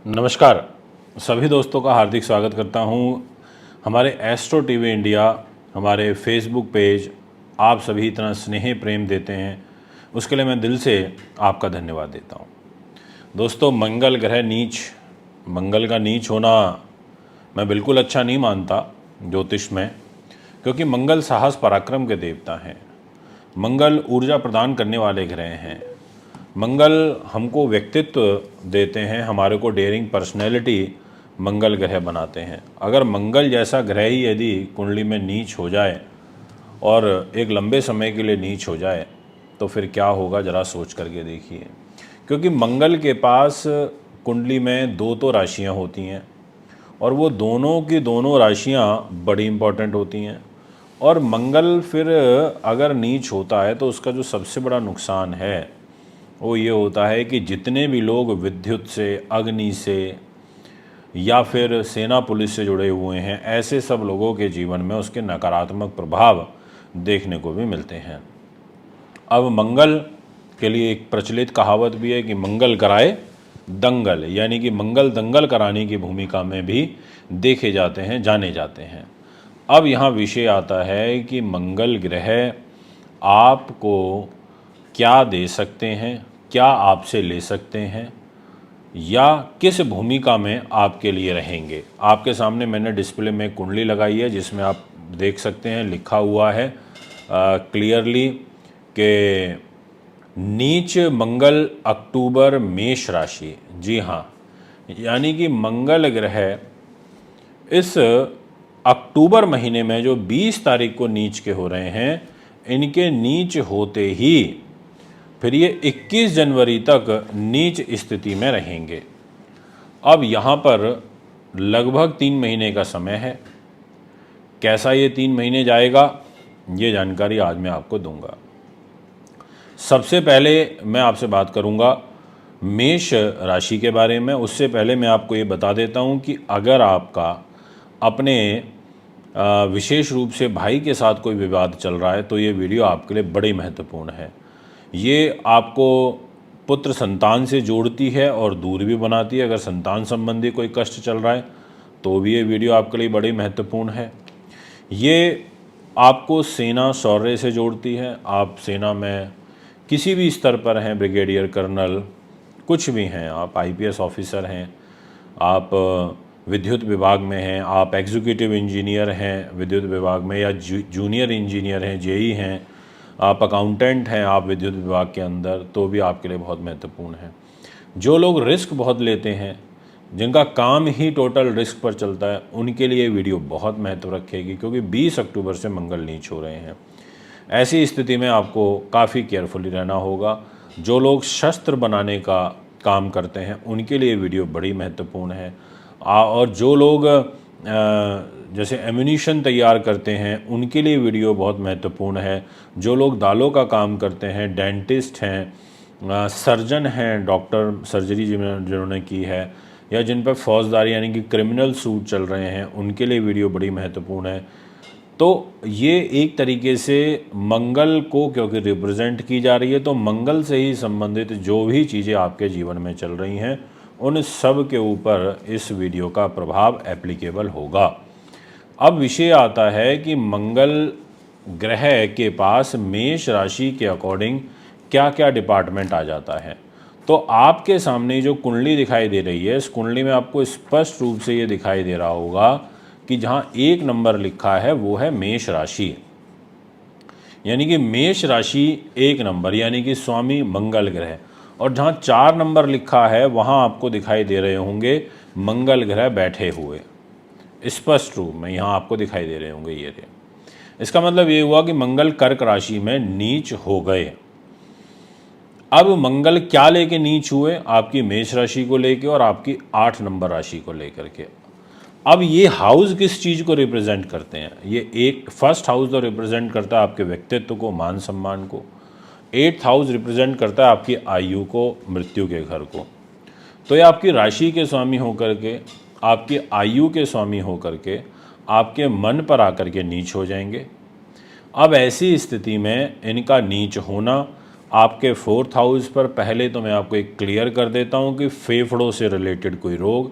नमस्कार, सभी दोस्तों का हार्दिक स्वागत करता हूं हमारे एस्ट्रो टीवी इंडिया, हमारे फेसबुक पेज। आप सभी इतना स्नेह प्रेम देते हैं, उसके लिए मैं दिल से आपका धन्यवाद देता हूं। दोस्तों, मंगल ग्रह नीच, मंगल का नीच होना मैं बिल्कुल अच्छा नहीं मानता ज्योतिष में, क्योंकि मंगल साहस पराक्रम के देवता हैं। मंगल ऊर्जा प्रदान करने वाले ग्रह हैं। मंगल हमको व्यक्तित्व देते हैं, हमारे को डेयरिंग पर्सनैलिटी मंगल ग्रह बनाते हैं। अगर मंगल जैसा ग्रह ही यदि कुंडली में नीच हो जाए और एक लंबे समय के लिए नीच हो जाए तो फिर क्या होगा, ज़रा सोच करके देखिए। क्योंकि मंगल के पास कुंडली में दो तो राशियां होती हैं और वो दोनों की दोनों राशियां बड़ी इम्पॉर्टेंट होती हैं। और मंगल फिर अगर नीच होता है तो उसका जो सबसे बड़ा नुकसान है वो ये होता है कि जितने भी लोग विद्युत से, अग्नि से या फिर सेना पुलिस से जुड़े हुए हैं, ऐसे सब लोगों के जीवन में उसके नकारात्मक प्रभाव देखने को भी मिलते हैं। अब मंगल के लिए एक प्रचलित कहावत भी है कि मंगल कराए दंगल, यानी कि मंगल दंगल कराने की भूमिका में भी देखे जाते हैं, जाने जाते हैं। अब यहाँ विषय आता है कि मंगल ग्रह आपको क्या दे सकते हैं, क्या आपसे ले सकते हैं, या किस भूमिका में आपके लिए रहेंगे। आपके सामने मैंने डिस्प्ले में कुंडली लगाई है जिसमें आप देख सकते हैं लिखा हुआ है क्लियरली कि नीच मंगल अक्टूबर मेष राशि। जी हाँ, यानी कि मंगल ग्रह इस अक्टूबर महीने में जो 20 तारीख को नीच के हो रहे हैं, इनके नीच होते ही फिर ये 21 जनवरी तक नीच स्थिति में रहेंगे। अब यहाँ पर लगभग 3 महीने का समय है। कैसा ये 3 महीने जाएगा, ये जानकारी आज मैं आपको दूंगा। सबसे पहले मैं आपसे बात करूंगा मेष राशि के बारे में। उससे पहले मैं आपको ये बता देता हूँ कि अगर आपका अपने विशेष रूप से भाई के साथ कोई विवाद चल रहा है तो ये वीडियो आपके लिए बड़ी महत्वपूर्ण है। ये आपको पुत्र संतान से जोड़ती है और दूर भी बनाती है। अगर संतान संबंधी कोई कष्ट चल रहा है तो भी ये वीडियो आपके लिए बड़ी महत्वपूर्ण है। ये आपको सेना शौर्य से जोड़ती है। आप सेना में किसी भी स्तर पर हैं, ब्रिगेडियर, कर्नल, कुछ भी हैं, आप आईपीएस ऑफिसर हैं, आप विद्युत विभाग में हैं, आप एग्जीक्यूटिव इंजीनियर हैं विद्युत विभाग में, या जूनियर इंजीनियर हैं, जेई हैं, आप अकाउंटेंट हैं आप विद्युत विभाग के अंदर, तो भी आपके लिए बहुत महत्वपूर्ण है। जो लोग रिस्क बहुत लेते हैं, जिनका काम ही टोटल रिस्क पर चलता है, उनके लिए वीडियो बहुत महत्व रखेगी, क्योंकि 20 अक्टूबर से मंगल नीच हो रहे हैं। ऐसी स्थिति में आपको काफ़ी केयरफुली रहना होगा। जो लोग शस्त्र बनाने का काम करते हैं उनके लिए वीडियो बड़ी महत्वपूर्ण है। और जो लोग जैसे एम्यूनिशन तैयार करते हैं उनके लिए वीडियो बहुत महत्वपूर्ण है। जो लोग दालों का काम करते हैं, डेंटिस्ट हैं, सर्जन हैं, डॉक्टर सर्जरी जिन्होंने की है, या जिन पर फौजदारी यानी कि क्रिमिनल सूट चल रहे हैं, उनके लिए वीडियो बड़ी महत्वपूर्ण है। तो ये एक तरीके से मंगल को क्योंकि रिप्रेजेंट की जा रही है, तो मंगल से ही संबंधित जो भी चीज़ें आपके जीवन में चल रही हैं उन सब के ऊपर इस वीडियो का प्रभाव एप्लीकेबल होगा। अब विषय आता है कि मंगल ग्रह के पास मेष राशि के अकॉर्डिंग क्या क्या डिपार्टमेंट आ जाता है। तो आपके सामने जो कुंडली दिखाई दे रही है, इस कुंडली में आपको स्पष्ट रूप से ये दिखाई दे रहा होगा कि जहाँ 1 नंबर लिखा है वो है मेष राशि, यानी कि मेष राशि 1 नंबर, यानी कि स्वामी मंगल ग्रह। और जहाँ 4 नंबर लिखा है वहाँ आपको दिखाई दे रहे होंगे मंगल ग्रह बैठे हुए, स्पष्ट रूप में यहाँ आपको दिखाई दे रहे होंगे ये। इसका मतलब ये हुआ कि मंगल कर्क राशि में नीच हो गए। अब मंगल क्या लेके नीच हुए, आपकी मेष राशि को लेके और आपकी 8 नंबर राशि को लेकर के। अब ये हाउस किस चीज़ को रिप्रेजेंट करते हैं, ये एक फर्स्ट हाउस तो रिप्रेजेंट करता है आपके व्यक्तित्व को, मान सम्मान को। 8th हाउस रिप्रेजेंट करता है आपकी आयु को, मृत्यु के घर को। तो ये आपकी राशि के स्वामी होकर के, आपकी आयु के स्वामी होकर के आपके मन पर आकर के नीच हो जाएंगे। अब ऐसी स्थिति में इनका नीच होना आपके 4th हाउस पर पहले तो मैं आपको एक क्लियर कर देता हूँ कि फेफड़ों से रिलेटेड कोई रोग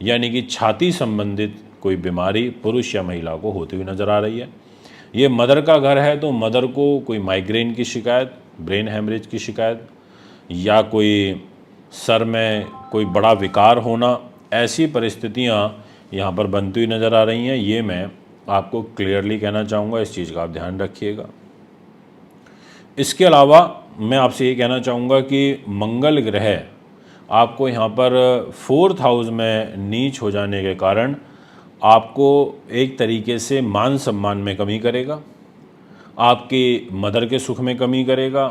यानी कि छाती संबंधित कोई बीमारी पुरुष या महिला को होती हुई नज़र आ रही है। ये मदर का घर है तो मदर को कोई माइग्रेन की शिकायत, ब्रेन हेमरेज की शिकायत या कोई सर में कोई बड़ा विकार होना, ऐसी परिस्थितियाँ यहाँ पर बनती हुई नज़र आ रही हैं। ये मैं आपको क्लियरली कहना चाहूँगा, इस चीज़ का आप ध्यान रखिएगा। इसके अलावा मैं आपसे ये कहना चाहूँगा कि मंगल ग्रह आपको यहाँ पर 4th हाउस में नीच हो जाने के कारण आपको एक तरीके से मान सम्मान में कमी करेगा, आपकी मदर के सुख में कमी करेगा,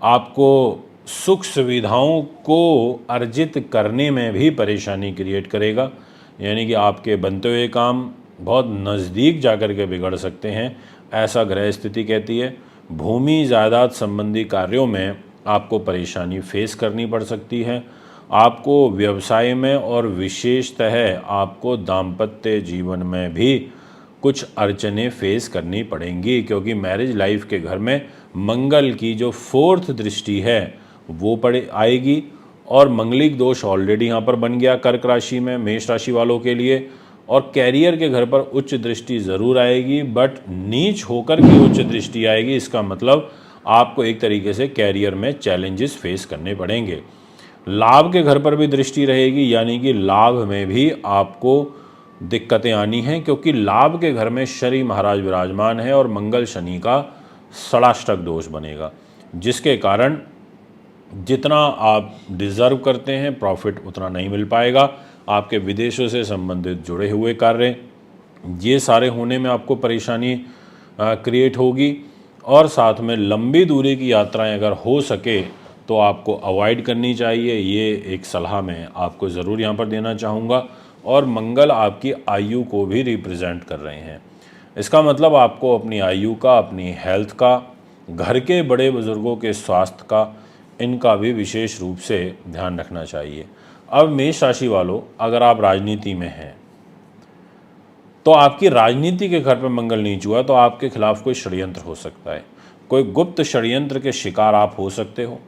आपको सुख सुविधाओं को अर्जित करने में भी परेशानी क्रिएट करेगा। यानी कि आपके बनते हुए काम बहुत नज़दीक जाकर के बिगड़ सकते हैं, ऐसा ग्रह स्थिति कहती है। भूमि जायदाद संबंधी कार्यों में आपको परेशानी फेस करनी पड़ सकती है। आपको व्यवसाय में और विशेषतः आपको दाम्पत्य जीवन में भी कुछ अड़चनें फेस करनी पड़ेंगी, क्योंकि मैरिज लाइफ के घर में मंगल की जो 4th दृष्टि है वो आएगी और मंगलिक दोष ऑलरेडी यहाँ पर बन गया कर्क राशि में, मेष राशि वालों के लिए। और कैरियर के घर पर उच्च दृष्टि ज़रूर आएगी, बट नीच होकर की उच्च दृष्टि आएगी। इसका मतलब आपको एक तरीके से कैरियर में चैलेंजेस फेस करने पड़ेंगे। लाभ के घर पर भी दृष्टि रहेगी, यानी कि लाभ में भी आपको दिक्कतें आनी हैं, क्योंकि लाभ के घर में शनि महाराज विराजमान है और मंगल शनि का षडाष्टक दोष बनेगा, जिसके कारण जितना आप डिज़र्व करते हैं प्रॉफिट उतना नहीं मिल पाएगा। आपके विदेशों से संबंधित जुड़े हुए कार्य ये सारे होने में आपको परेशानी क्रिएट होगी। और साथ में लंबी दूरी की यात्राएं अगर हो सके तो आपको अवॉइड करनी चाहिए, ये एक सलाह मैं आपको ज़रूर यहाँ पर देना चाहूँगा। और मंगल आपकी आयु को भी रिप्रेजेंट कर रहे हैं। इसका मतलब आपको अपनी आयु का, अपनी हेल्थ का, घर के बड़े बुज़ुर्गों के स्वास्थ्य का, इनका भी विशेष रूप से ध्यान रखना चाहिए। अब मेष राशि वालों, अगर आप राजनीति में हैं तो आपकी राजनीति के घर पर मंगल नीच हुआ तो आपके खिलाफ कोई षड्यंत्र हो सकता है। कोई गुप्त षड्यंत्र के शिकार आप हो सकते हो।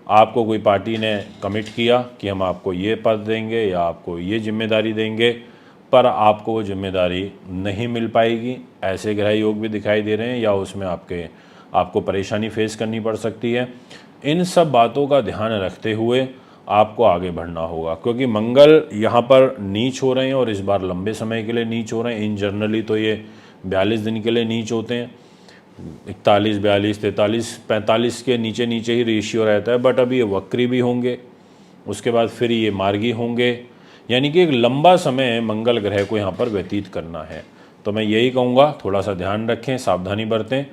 आपको कोई पार्टी ने कमिट किया कि हम आपको ये पद देंगे या आपको ये जिम्मेदारी देंगे, पर आपको वो जिम्मेदारी नहीं मिल पाएगी। ऐसे ग्रह योग भी दिखाई दे रहे हैं, या उसमें आपको परेशानी फेस करनी पड़ सकती है। इन सब बातों का ध्यान रखते हुए आपको आगे बढ़ना होगा, क्योंकि मंगल यहाँ पर नीच हो रहे हैं और इस बार लंबे समय के लिए नीच हो रहे हैं। इन जनरली तो ये 42 दिन के लिए नीच होते हैं, 41, 42, 43, 45 के नीचे नीचे ही रेशियो रहता है। बट अभी ये वक्री भी होंगे, उसके बाद फिर ये मार्गी होंगे, यानी कि एक लंबा समय मंगल ग्रह को यहाँ पर व्यतीत करना है। तो मैं यही कहूँगा, थोड़ा सा ध्यान रखें, सावधानी बरतें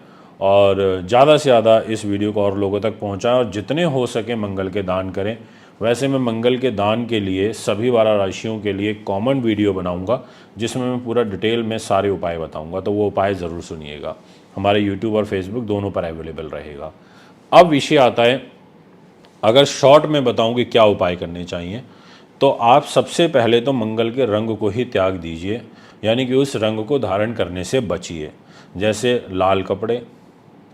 और ज़्यादा से ज़्यादा इस वीडियो को और लोगों तक पहुँचाएं और जितने हो सके मंगल के दान करें। वैसे मैं मंगल के दान के लिए सभी 12 राशियों के लिए कॉमन वीडियो बनाऊंगा, जिसमें मैं पूरा डिटेल में सारे उपाय बताऊंगा, तो वो उपाय ज़रूर सुनिएगा। हमारे यूट्यूब और फेसबुक दोनों पर अवेलेबल रहेगा। अब विषय आता है, अगर शॉर्ट में बताऊं कि क्या उपाय करने चाहिए, तो आप सबसे पहले तो मंगल के रंग को ही त्याग दीजिए, यानी कि उस रंग को धारण करने से बचिए। जैसे लाल कपड़े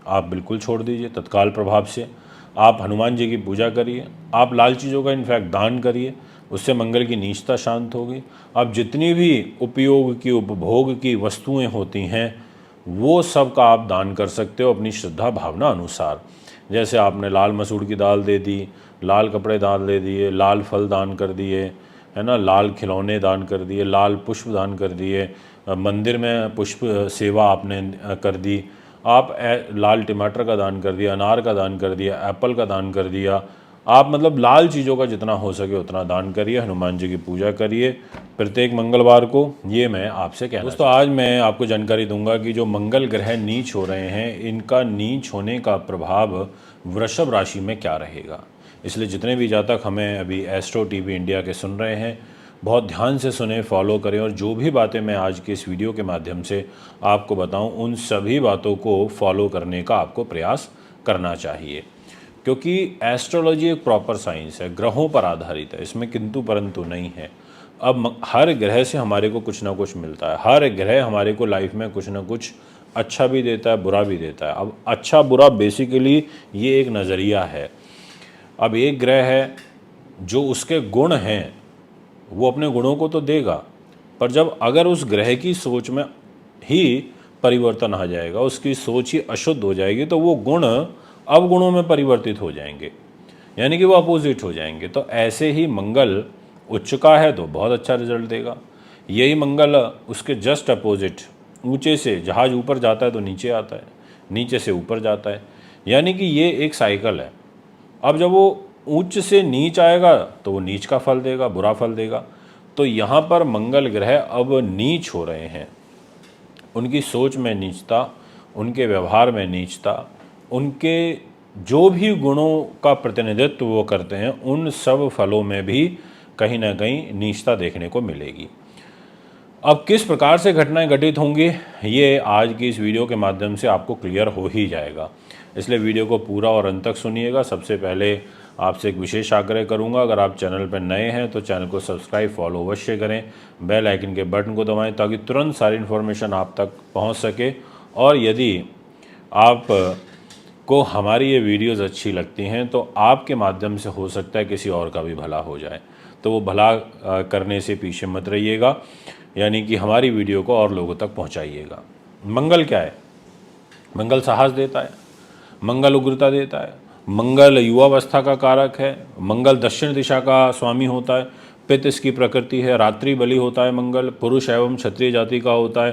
आप बिल्कुल छोड़ दीजिए तत्काल प्रभाव से। आप हनुमान जी की पूजा करिए, आप लाल चीज़ों का इनफैक्ट दान करिए, उससे मंगल की नीचता शांत होगी। आप जितनी भी उपयोग की, उपभोग की वस्तुएं होती हैं वो सब का आप दान कर सकते हो अपनी श्रद्धा भावना अनुसार। जैसे आपने लाल मसूर की दाल दे दी, लाल कपड़े दान दे दिए, लाल फल दान कर दिए, है ना, लाल खिलौने दान कर दिए, लाल पुष्प दान कर दिए, मंदिर में पुष्प सेवा आपने कर दी, आप लाल टमाटर का दान कर दिया, अनार का दान कर दिया, एप्पल का दान कर दिया। आप मतलब लाल चीज़ों का जितना हो सके उतना दान करिए, हनुमान जी की पूजा करिए प्रत्येक मंगलवार को। ये मैं आपसे कहना दोस्तों, आज मैं आपको जानकारी दूंगा कि जो मंगल ग्रह नीच हो रहे हैं, इनका नीच होने का प्रभाव वृषभ राशि में क्या रहेगा। इसलिए जितने भी जातक हमें अभी एस्ट्रो टीवी इंडिया के सुन रहे हैं, बहुत ध्यान से सुने, फॉलो करें, और जो भी बातें मैं आज के इस वीडियो के माध्यम से आपको बताऊं, उन सभी बातों को फॉलो करने का आपको प्रयास करना चाहिए, क्योंकि एस्ट्रोलॉजी एक प्रॉपर साइंस है, ग्रहों पर आधारित है, इसमें किंतु परंतु नहीं है। अब हर ग्रह से हमारे को कुछ ना कुछ मिलता है, हर ग्रह हमारे को लाइफ में कुछ ना कुछ अच्छा भी देता है, बुरा भी देता है। अब अच्छा बुरा बेसिकली ये एक नज़रिया है। अब एक ग्रह है जो उसके गुण हैं वो अपने गुणों को तो देगा, पर जब अगर उस ग्रह की सोच में ही परिवर्तन आ जाएगा, उसकी सोच ही अशुद्ध हो जाएगी, तो वो गुण अवगुणों में परिवर्तित हो जाएंगे, यानी कि वो अपोजिट हो जाएंगे। तो ऐसे ही मंगल उच्च का है तो बहुत अच्छा रिजल्ट देगा, यही मंगल उसके जस्ट अपोजिट ऊंचे से, जहाज ऊपर जाता है तो नीचे आता है, नीचे से ऊपर जाता है, यानी कि ये एक साइकिल है। अब जब वो उच्च से नीच आएगा तो वो नीच का फल देगा, बुरा फल देगा। तो यहाँ पर मंगल ग्रह अब नीच हो रहे हैं, उनकी सोच में नीचता, उनके व्यवहार में नीचता, उनके जो भी गुणों का प्रतिनिधित्व वो करते हैं उन सब फलों में भी कहीं ना कहीं नीचता देखने को मिलेगी। अब किस प्रकार से घटनाएं घटित होंगी ये आज की इस वीडियो के माध्यम से आपको क्लियर हो ही जाएगा, इसलिए वीडियो को पूरा और अंत तक सुनिएगा। सबसे पहले आपसे एक विशेष आग्रह करूंगा, अगर आप चैनल पर नए हैं तो चैनल को सब्सक्राइब फॉलो अवश्य करें, बेल आइकन के बटन को दबाएं ताकि तुरंत सारी इन्फॉर्मेशन आप तक पहुंच सके। और यदि आप को हमारी ये वीडियोस अच्छी लगती हैं तो आपके माध्यम से हो सकता है किसी और का भी भला हो जाए, तो वो भला करने से पीछे मत रहिएगा, यानी कि हमारी वीडियो को और लोगों तक पहुंचाइएगा। मंगल क्या है? मंगल साहस देता है, मंगल उग्रता देता है, मंगल युवावस्था का कारक है, मंगल दक्षिण दिशा का स्वामी होता है, पित्त इसकी प्रकृति है, रात्रि बलि होता है, मंगल पुरुष एवं क्षत्रिय जाति का होता है,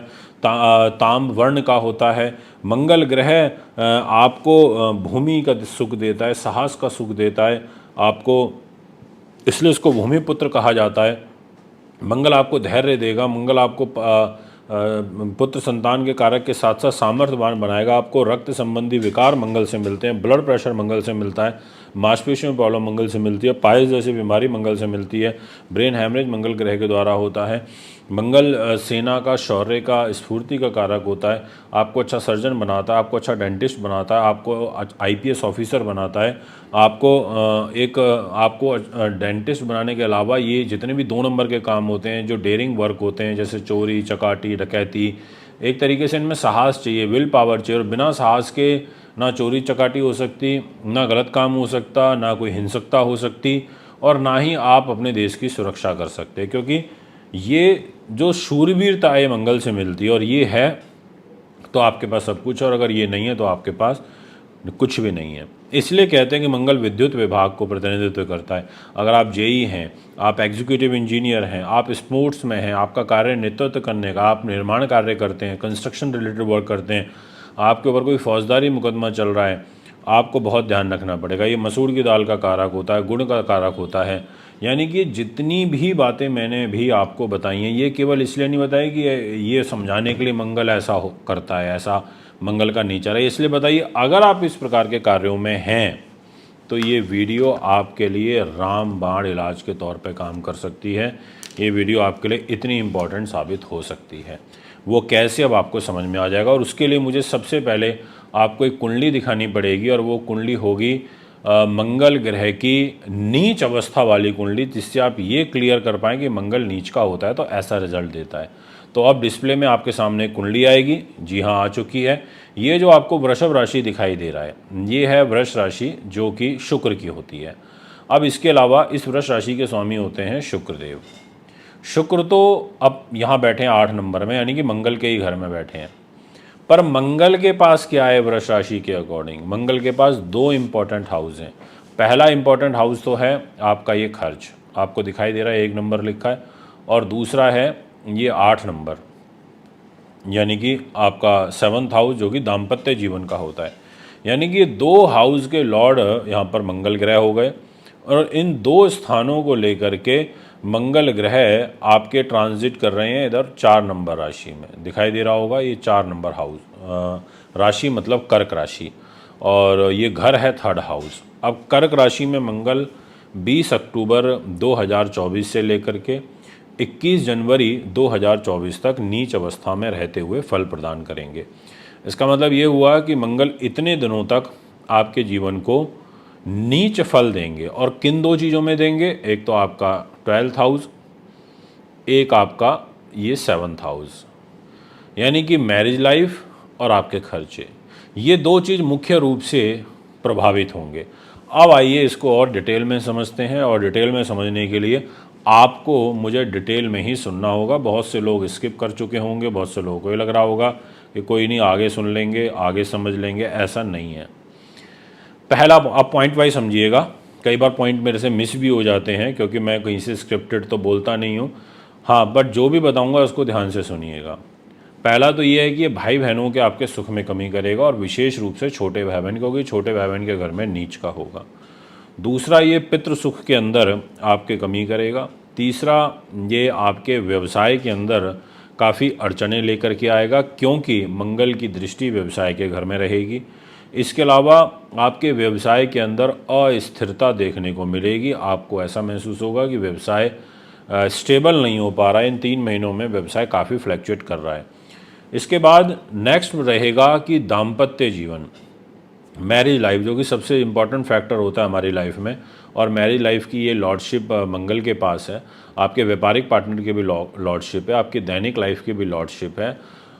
ताम वर्ण का होता है। मंगल ग्रह आपको भूमि का सुख देता है, साहस का सुख देता है आपको, इसलिए उसको भूमि पुत्र कहा जाता है। मंगल आपको धैर्य देगा, मंगल आपको पुत्र संतान के कारक के साथ साथ सामर्थ्यवान बनाएगा। आपको रक्त संबंधी विकार मंगल से मिलते हैं, ब्लड प्रेशर मंगल से मिलता है, मांसपेशियों में प्रॉब्लम मंगल से मिलती है, पाइल्स जैसी बीमारी मंगल से मिलती है, ब्रेन हैमरेज मंगल ग्रह के द्वारा होता है। मंगल सेना का, शौर्य का, स्फूर्ति का कारक होता है, आपको अच्छा सर्जन बनाता है, आपको अच्छा डेंटिस्ट बनाता है, आपको आईपीएस ऑफिसर बनाता है। आपको डेंटिस्ट बनाने के अलावा ये जितने भी 2 नंबर के काम होते हैं, जो डेयरिंग वर्क होते हैं, जैसे चोरी चकाटी डकैती, एक तरीके से इनमें साहस चाहिए, विल पावर चाहिए, और बिना साहस के ना चोरी चकाटी हो सकती, ना गलत काम हो सकता, ना कोई हिंसकता हो सकती, और ना ही आप अपने देश की सुरक्षा कर सकते, क्योंकि ये जो शूरवीरता है मंगल से मिलती है, और ये है तो आपके पास सब कुछ, और अगर ये नहीं है तो आपके पास कुछ भी नहीं है। इसलिए कहते हैं कि मंगल विद्युत विभाग को प्रतिनिधित्व करता है। अगर आप जेई हैं, आप एग्जीक्यूटिव इंजीनियर हैं, आप स्पोर्ट्स में हैं, आपका कार्य नेतृत्व करने का, आप निर्माण कार्य करते हैं, कंस्ट्रक्शन रिलेटेड वर्क करते हैं, आपके ऊपर कोई फौजदारी मुकदमा चल रहा है, आपको बहुत ध्यान रखना पड़ेगा। ये मसूर की दाल का कारक होता है, गुण का कारक होता है, यानी कि जितनी भी बातें मैंने भी आपको बताई हैं ये केवल इसलिए नहीं बताई कि ये समझाने के लिए मंगल ऐसा करता है, ऐसा मंगल का नेचर है, इसलिए बताइए। अगर आप इस प्रकार के कार्यों में हैं तो ये वीडियो आपके लिए रामबाण इलाज के तौर पे काम कर सकती है। ये वीडियो आपके लिए इतनी इम्पॉर्टेंट साबित हो सकती है। वो कैसे, अब आपको समझ में आ जाएगा। और उसके लिए मुझे सबसे पहले आपको एक कुंडली दिखानी पड़ेगी, और वो कुंडली होगी मंगल ग्रह की नीच अवस्था वाली कुंडली, जिससे आप ये क्लियर कर पाएँ कि मंगल नीच का होता है तो ऐसा रिजल्ट देता है। तो अब डिस्प्ले में आपके सामने कुंडली आएगी, जी हाँ आ चुकी है। ये जो आपको वृषभ राशि दिखाई दे रहा है ये है वृष राशि, जो कि शुक्र की होती है। अब इसके अलावा इस वृष राशि के स्वामी होते हैं शुक्रदेव। शुक्र तो अब यहाँ बैठे हैं 8 नंबर में, यानी कि मंगल के ही घर में बैठे हैं। पर मंगल के पास क्या है वृष राशि के अकॉर्डिंग? मंगल के पास 2 इंपॉर्टेंट हाउस हैं। पहला इंपॉर्टेंट हाउस तो है आपका ये खर्च, आपको दिखाई दे रहा है 1 नंबर लिखा है, और दूसरा है ये 8 नंबर, यानी कि आपका 7th हाउस, जो कि दाम्पत्य जीवन का होता है। यानी कि 2 हाउस के लॉर्ड यहाँ पर मंगल ग्रह हो गए, और इन 2 स्थानों को लेकर के मंगल ग्रह आपके ट्रांजिट कर रहे हैं इधर 4 नंबर राशि में। दिखाई दे रहा होगा ये 4 नंबर हाउस, राशि मतलब कर्क राशि, और ये घर है 3rd हाउस। अब कर्क राशि में मंगल 20 अक्टूबर 2024 से लेकर के 21 जनवरी 2024 तक नीच अवस्था में रहते हुए फल प्रदान करेंगे। इसका मतलब ये हुआ कि मंगल इतने दिनों तक आपके जीवन को नीच फल देंगे, और किन 2 चीज़ों में देंगे? एक तो आपका 12th हाउस, एक आपका ये 7th हाउस, यानी कि मैरिज लाइफ और आपके खर्चे, ये दो चीज़ मुख्य रूप से प्रभावित होंगे। अब आइए इसको और डिटेल में समझते हैं, और डिटेल में समझने के लिए आपको मुझे डिटेल में ही सुनना होगा। बहुत से लोग स्किप कर चुके होंगे, बहुत से लोगों को ये लग रहा होगा कि कोई नहीं, आगे सुन लेंगे, आगे समझ लेंगे। ऐसा नहीं है। पहला आप पॉइंट वाइज समझिएगा। कई बार पॉइंट मेरे से मिस भी हो जाते हैं, क्योंकि मैं कहीं से स्क्रिप्टेड तो बोलता नहीं हूँ। हाँ, बट जो भी बताऊँगा उसको ध्यान से सुनिएगा। पहला तो ये है कि ये भाई बहनों के आपके सुख में कमी करेगा, और विशेष रूप से छोटे भाई बहन, क्योंकि छोटे भाई बहन के घर में नीच का होगा। दूसरा, ये पितृ सुख के अंदर आपके कमी करेगा। तीसरा, ये आपके व्यवसाय के अंदर काफ़ी अड़चने लेकर के आएगा, क्योंकि मंगल की दृष्टि व्यवसाय के घर में रहेगी। इसके अलावा आपके व्यवसाय के अंदर अस्थिरता देखने को मिलेगी। आपको ऐसा महसूस होगा कि व्यवसाय स्टेबल नहीं हो पा रहा है। इन 3 महीनों में व्यवसाय काफ़ी फ्लैक्चुएट कर रहा है। इसके बाद नेक्स्ट रहेगा कि दाम्पत्य जीवन, मैरिज लाइफ, जो कि सबसे इम्पॉर्टेंट फैक्टर होता है हमारी लाइफ में। और मैरिज लाइफ की ये लॉर्डशिप मंगल के पास है। आपके व्यापारिक पार्टनर की भी लॉर्डशिप है, आपकी दैनिक लाइफ की भी लॉर्डशिप है,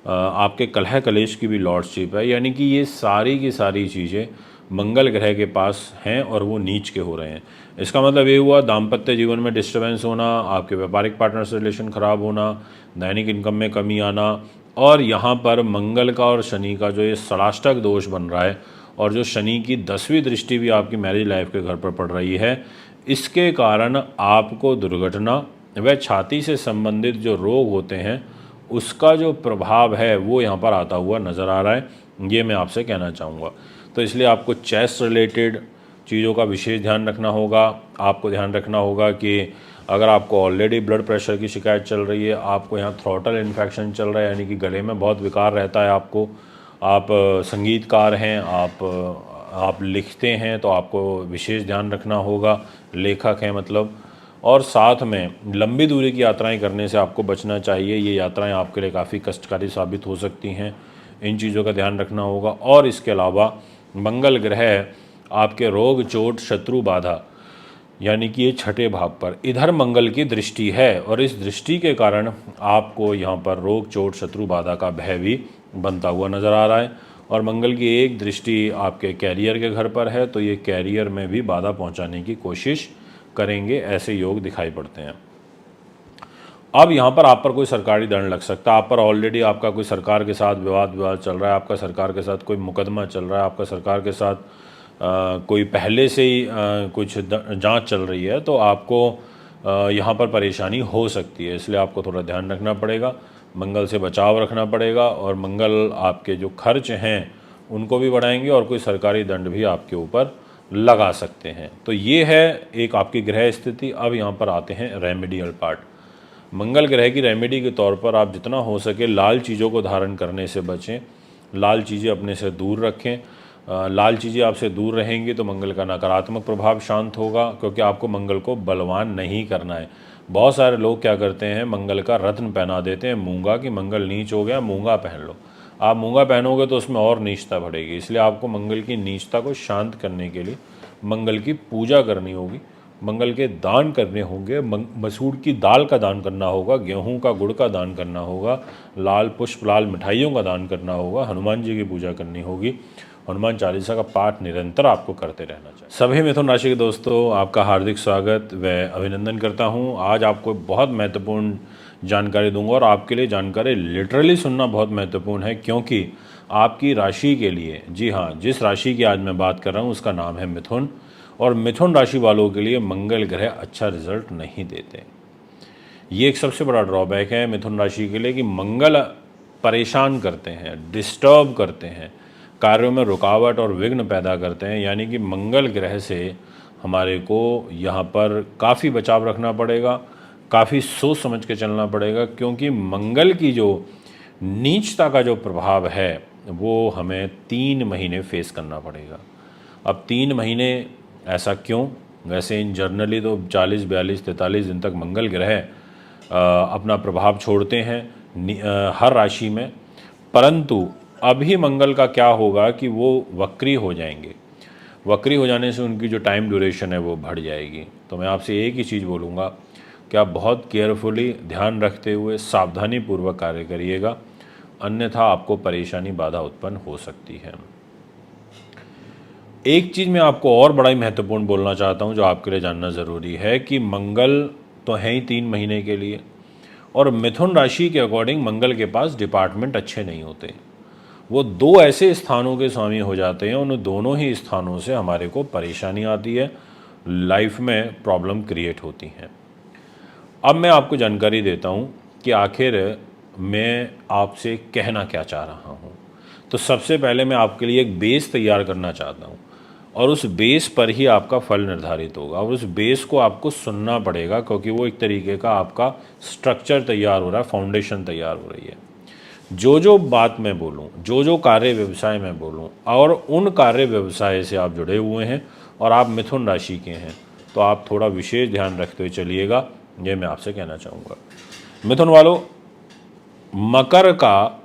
आपके कलह कलेश की भी लॉर्डशिप है। यानी कि ये सारी की सारी चीज़ें मंगल ग्रह के पास हैं, और वो नीच के हो रहे हैं। इसका मतलब ये हुआ दाम्पत्य जीवन में डिस्टर्बेंस होना, आपके व्यापारिक पार्टनर से रिलेशन ख़राब होना, दैनिक इनकम में कमी आना, और यहाँ पर मंगल का और शनि का जो ये षडाष्टक दोष बन रहा है, और जो शनि की 10वीं दृष्टि भी आपकी मैरिज लाइफ के घर पर पड़ रही है, इसके कारण आपको दुर्घटना व छाती से संबंधित जो रोग होते हैं उसका जो प्रभाव है वो यहाँ पर आता हुआ नज़र आ रहा है। ये मैं आपसे कहना चाहूँगा। तो इसलिए आपको चेस्ट रिलेटेड चीज़ों का विशेष ध्यान रखना होगा। आपको ध्यान रखना होगा कि अगर आपको ऑलरेडी ब्लड प्रेशर की शिकायत चल रही है, आपको यहाँ थ्रोटल इन्फेक्शन चल रहा है, यानी कि गले में बहुत विकार रहता है आपको, आप संगीतकार हैं, आप लिखते हैं, तो आपको विशेष ध्यान रखना होगा, लेखक हैं मतलब। और साथ में लंबी दूरी की यात्राएं करने से आपको बचना चाहिए। ये यात्राएं आपके लिए काफ़ी कष्टकारी साबित हो सकती हैं, इन चीज़ों का ध्यान रखना होगा। और इसके अलावा मंगल ग्रह आपके रोग, चोट, शत्रु, बाधा, यानी कि ये छठे भाव पर इधर मंगल की दृष्टि है, और इस दृष्टि के कारण आपको यहाँ पर रोग, चोट, शत्रु, बाधा का भय भी बनता हुआ नज़र आ रहा है। और मंगल की एक दृष्टि आपके कैरियर के घर पर है, तो ये कैरियर में भी बाधा पहुंचाने की कोशिश करेंगे, ऐसे योग दिखाई पड़ते हैं। अब यहाँ पर आप पर कोई सरकारी दंड लग सकता है। आप पर ऑलरेडी आपका कोई सरकार के साथ विवाद चल रहा है, आपका सरकार के साथ कोई मुकदमा चल रहा है, आपका सरकार के साथ कोई पहले से ही कुछ जांच चल रही है, तो आपको यहाँ पर परेशानी हो सकती है। इसलिए आपको थोड़ा ध्यान रखना पड़ेगा, मंगल से बचाव रखना पड़ेगा। और मंगल आपके जो खर्च हैं उनको भी बढ़ाएंगे, और कोई सरकारी दंड भी आपके ऊपर लगा सकते हैं। तो ये है एक आपकी ग्रह स्थिति। अब यहाँ पर आते हैं रेमेडियल पार्ट। मंगल ग्रह की रेमेडी के तौर पर आप जितना हो सके लाल चीज़ों को धारण करने से बचें, लाल चीज़ें अपने से दूर रखें। लाल चीज़ें आपसे दूर रहेंगी तो मंगल का नकारात्मक प्रभाव शांत होगा, क्योंकि आपको मंगल को बलवान नहीं करना है। बहुत सारे लोग क्या करते हैं, मंगल का रत्न पहना देते हैं मूंगा, कि मंगल नीच हो गया, मूंगा पहन लो। आप मूंगा पहनोगे तो उसमें और नीचता बढ़ेगी। इसलिए आपको मंगल की नीचता को शांत करने के लिए मंगल की पूजा करनी होगी, मंगल के दान करने होंगे। मसूर की दाल का दान करना होगा, गेहूं का गुड़ का दान करना होगा, लाल पुष्प, लाल मिठाइयों का दान करना होगा, हनुमान जी की पूजा करनी होगी, हनुमान चालीसा का पाठ निरंतर आपको करते रहना चाहिए। सभी मिथुन राशि के दोस्तों, आपका हार्दिक स्वागत व अभिनंदन करता हूं। आज आपको बहुत महत्वपूर्ण जानकारी दूंगा, और आपके लिए जानकारी लिटरली सुनना बहुत महत्वपूर्ण है, क्योंकि आपकी राशि के लिए, जी हाँ, जिस राशि की आज मैं बात कर रहा हूँ उसका नाम है मिथुन, और मिथुन राशि वालों के लिए मंगल ग्रह अच्छा रिजल्ट नहीं देते। ये एक सबसे बड़ा ड्रॉबैक है मिथुन राशि के लिए, कि मंगल परेशान करते हैं, डिस्टर्ब करते हैं, कार्यों में रुकावट और विघ्न पैदा करते हैं। यानी कि मंगल ग्रह से हमारे को यहाँ पर काफ़ी बचाव रखना पड़ेगा, काफ़ी सोच समझ के चलना पड़ेगा, क्योंकि मंगल की जो नीचता का जो प्रभाव है वो हमें 3 महीने फेस करना पड़ेगा। अब 3 महीने ऐसा क्यों? वैसे इन जर्नली तो 40, 42, 43 दिन तक मंगल ग्रह अपना प्रभाव छोड़ते हैं हर राशि में, परंतु अभी मंगल का क्या होगा कि वो वक्री हो जाएंगे। वक्री हो जाने से उनकी जो टाइम ड्यूरेशन है वो बढ़ जाएगी। तो मैं आपसे एक ही चीज़ बोलूँगा कि आप बहुत केयरफुली, ध्यान रखते हुए, सावधानी पूर्वक कार्य करिएगा। अन्यथा आपको परेशानी बाधा उत्पन्न हो सकती है। एक चीज़ मैं आपको और बड़ा ही महत्वपूर्ण बोलना चाहता हूँ जो आपके लिए जानना ज़रूरी है कि मंगल तो है ही 3 महीने के लिए, और मिथुन राशि के अकॉर्डिंग मंगल के पास डिपार्टमेंट अच्छे नहीं होते। वो 2 ऐसे स्थानों के स्वामी हो जाते हैं, उन दोनों ही स्थानों से हमारे को परेशानी आती है, लाइफ में प्रॉब्लम क्रिएट होती हैं। अब मैं आपको जानकारी देता हूँ कि आखिर मैं आपसे कहना क्या चाह रहा हूँ। तो सबसे पहले मैं आपके लिए एक बेस तैयार करना चाहता हूँ, और उस बेस पर ही आपका फल निर्धारित होगा, और उस बेस को आपको सुनना पड़ेगा, क्योंकि वो एक तरीके का आपका स्ट्रक्चर तैयार हो रहा है, फाउंडेशन तैयार हो रही है। जो जो बात मैं बोलूँ, जो जो कार्य व्यवसाय मैं बोलूँ, और उन कार्य व्यवसाय से आप जुड़े हुए हैं और आप मिथुन राशि के हैं, तो आप थोड़ा विशेष ध्यान रखते हुए चलिएगा, ये मैं आपसे कहना चाहूँगा। मिथुन वालों, मकर का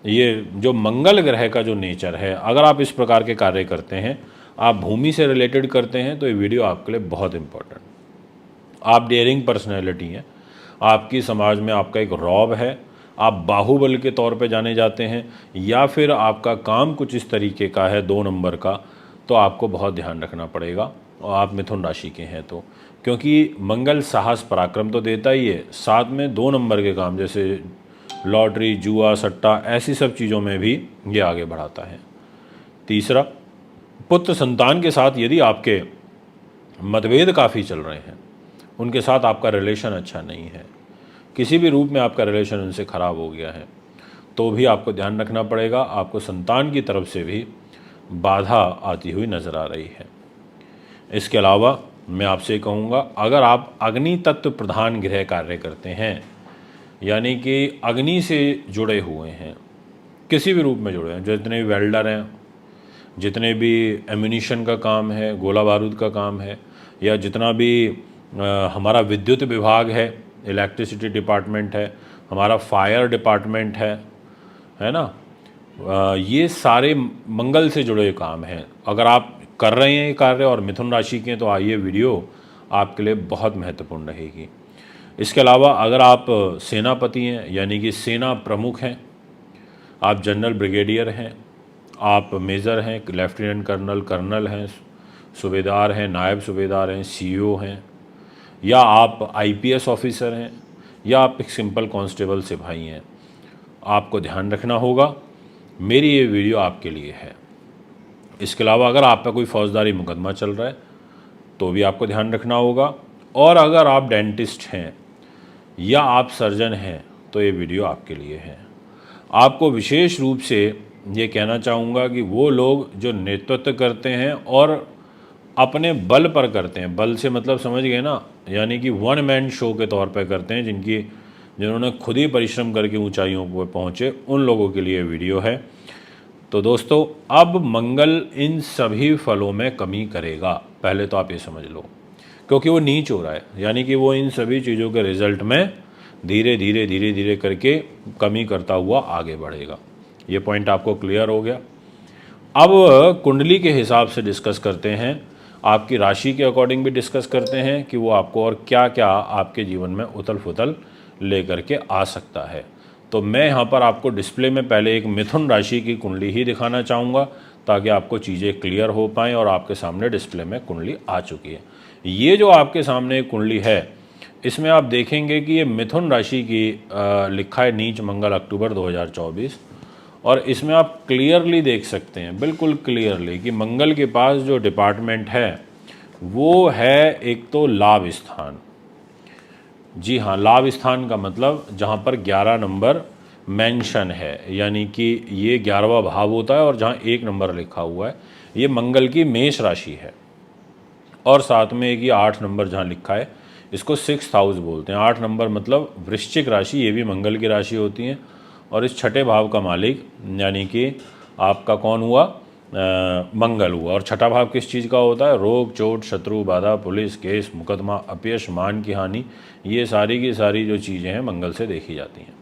ये जो मंगल ग्रह का जो नेचर है, अगर आप इस प्रकार के कार्य करते हैं, आप भूमि से रिलेटेड करते हैं, तो ये वीडियो आपके लिए बहुत इंपॉर्टेंट। आप डेयरिंग पर्सनैलिटी हैं, आपकी समाज में आपका एक रौब है, आप बाहुबल के तौर पे जाने जाते हैं, या फिर आपका काम कुछ इस तरीके का है 2 नंबर का, तो आपको बहुत ध्यान रखना पड़ेगा, और आप मिथुन राशि के हैं तो, क्योंकि मंगल साहस पराक्रम तो देता ही है, साथ में 2 नंबर के काम जैसे लॉटरी, जुआ, सट्टा, ऐसी सब चीज़ों में भी ये आगे बढ़ाता है। तीसरा, पुत्र संतान के साथ यदि आपके मतभेद काफ़ी चल रहे हैं, उनके साथ आपका रिलेशन अच्छा नहीं है, किसी भी रूप में आपका रिलेशन उनसे ख़राब हो गया है, तो भी आपको ध्यान रखना पड़ेगा, आपको संतान की तरफ से भी बाधा आती हुई नज़र आ रही है। इसके अलावा मैं आपसे कहूँगा, अगर आप अग्नि तत्व प्रधान गृह कार्य करते हैं, यानी कि अग्नि से जुड़े हुए हैं, किसी भी रूप में जुड़े हैं, जितने भी वेल्डर हैं, जितने भी एम्यूनिशन का काम है, गोला बारूद का काम है, या जितना भी हमारा विद्युत विभाग है, इलेक्ट्रिसिटी डिपार्टमेंट है, हमारा फायर डिपार्टमेंट है ना, ये सारे मंगल से जुड़े काम हैं। अगर आप कर रहे हैं ये कार्य और मिथुन राशि के हैं, तो ये वीडियो आपके लिए बहुत महत्वपूर्ण रहेगी। इसके अलावा अगर आप सेनापति हैं, यानी कि सेना प्रमुख हैं, आप जनरल ब्रिगेडियर हैं, आप मेजर हैं, लेफ्टिनेंट कर्नल, कर्नल हैं, सूबेदार हैं, नायब सूबेदार हैं, सीईओ हैं, या आप आईपीएस ऑफिसर हैं, या आप एक सिंपल कांस्टेबल सिपाही हैं, आपको ध्यान रखना होगा, मेरी ये वीडियो आपके लिए है। इसके अलावा अगर आप पे कोई फौजदारी मुकदमा चल रहा है, तो भी आपको ध्यान रखना होगा, और अगर आप डेंटिस्ट हैं या आप सर्जन हैं, तो ये वीडियो आपके लिए है। आपको विशेष रूप से ये कहना चाहूँगा कि वो लोग जो नेतृत्व करते हैं और अपने बल पर करते हैं, बल से मतलब समझ गए ना, यानी कि 1 मैन शो के तौर पर करते हैं, जिन्होंने खुद ही परिश्रम करके ऊंचाइयों पर पहुँचे, उन लोगों के लिए वीडियो है। तो दोस्तों, अब मंगल इन सभी फलों में कमी करेगा, पहले तो आप ये समझ लो, क्योंकि वो नीच हो रहा है, यानी कि वो इन सभी चीज़ों के रिजल्ट में धीरे धीरे धीरे धीरे करके कमी करता हुआ आगे बढ़ेगा। ये पॉइंट आपको क्लियर हो गया। अब कुंडली के हिसाब से डिस्कस करते हैं, आपकी राशि के अकॉर्डिंग भी डिस्कस करते हैं कि वो आपको और क्या क्या आपके जीवन में उथल पुथल लेकर के आ सकता है। तो मैं यहाँ पर आपको डिस्प्ले में पहले एक मिथुन राशि की कुंडली ही दिखाना चाहूँगा, ताकि आपको चीज़ें क्लियर हो पाएँ, और आपके सामने डिस्प्ले में कुंडली आ चुकी है। ये जो आपके सामने कुंडली है, इसमें आप देखेंगे कि ये मिथुन राशि की लिखा है नीच मंगल अक्टूबर 2024, और इसमें आप क्लियरली देख सकते हैं, बिल्कुल क्लियरली, कि मंगल के पास जो डिपार्टमेंट है वो है एक तो लाभ स्थान। जी हाँ, लाभ स्थान का मतलब जहाँ पर 11 नंबर मेंशन है, यानी कि ये 11वां भाव होता है, और जहाँ 1 नंबर लिखा हुआ है, ये मंगल की मेष राशि है। और साथ में एक ये 8 नंबर जहाँ लिखा है, इसको 6th हाउस बोलते हैं। 8 नंबर मतलब वृश्चिक राशि, ये भी मंगल की राशि होती है, और इस छठे भाव का मालिक यानी कि आपका कौन हुआ, मंगल हुआ। और छठा भाव किस चीज़ का होता है, रोग, चोट, शत्रु, बाधा, पुलिस, केस, मुकदमा, अपयश, मान की हानि, ये सारी की सारी जो चीज़ें हैं मंगल से देखी जाती हैं।